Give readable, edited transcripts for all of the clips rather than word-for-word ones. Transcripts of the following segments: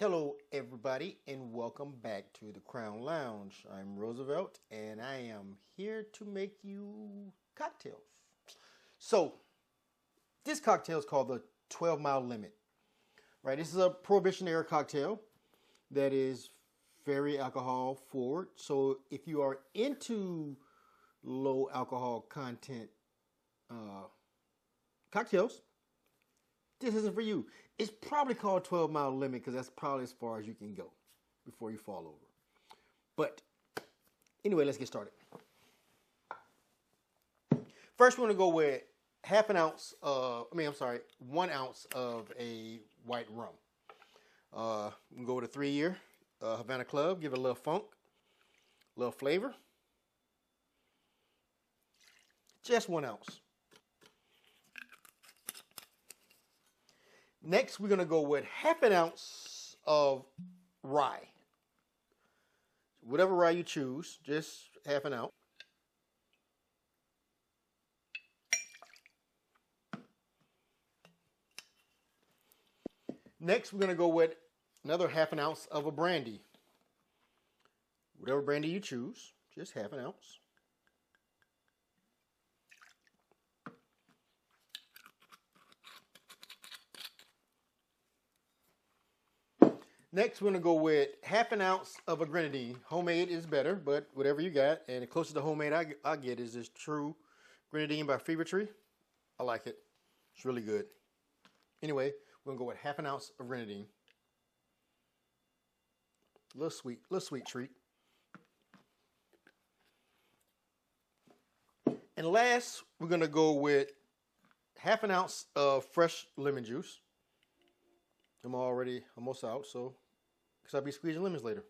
Hello everybody and welcome back to the Crown Lounge. I'm Roosevelt and I am here to make you cocktails. So this cocktail is called the 12 Mile Limit. Right, this is a Prohibition era cocktail that is very alcohol forward. So if you are into low alcohol content cocktails, this isn't for you. It's probably called 12 Mile Limit because that's probably as far as you can go before you fall over. But anyway, let's get started. First, we're going to go with 1 ounce of a white rum. We're going to go with a 3-year Havana Club. Give it a little funk, a little flavor. Just 1 ounce. Next, we're going to go with 1/2 ounce of rye. Whatever rye you choose, just 1/2 ounce. Next, we're going to go with another 1/2 ounce of a brandy. Whatever brandy you choose, just 1/2 ounce. Next, we're going to go with 1/2 ounce of a grenadine. Homemade is better, but whatever you got. And the closest to homemade I get is this True Grenadine by Fever Tree. I like it. It's really good. Anyway, we're going to go with 1/2 ounce of grenadine. A little sweet treat. And last, we're going to go with 1/2 ounce of fresh lemon juice. I'm already almost out, so because I'll be squeezing lemons later.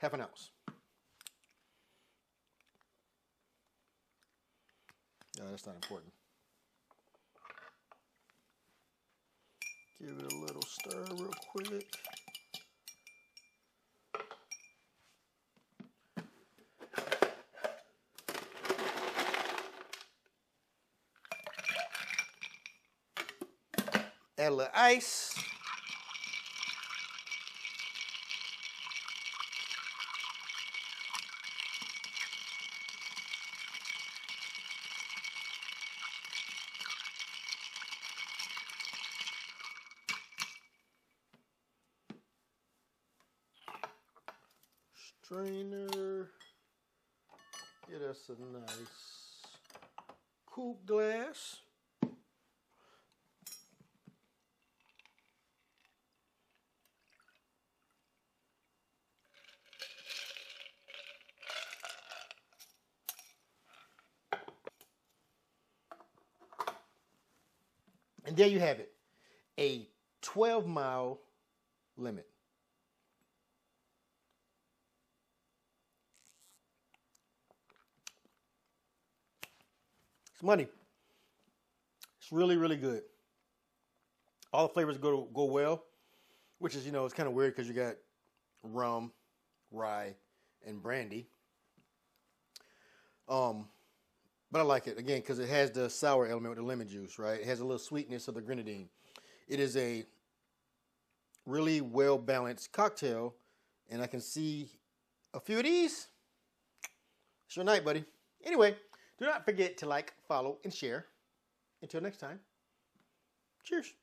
1/2 ounce. No, that's not important. Give it a little stir real quick. Add a little ice. Strainer. Get us a nice coupe glass. And there you have it, a 12 mile limit. It's money. It's really, really good. All the flavors go well, which is, it's kind of weird because you got rum, rye, and brandy. But I like it, again, because it has the sour element with the lemon juice, right? It has a little sweetness of the grenadine. It is a really well-balanced cocktail, and I can see a few of these. It's your night, buddy. Anyway, do not forget to like, follow, and share. Until next time, cheers.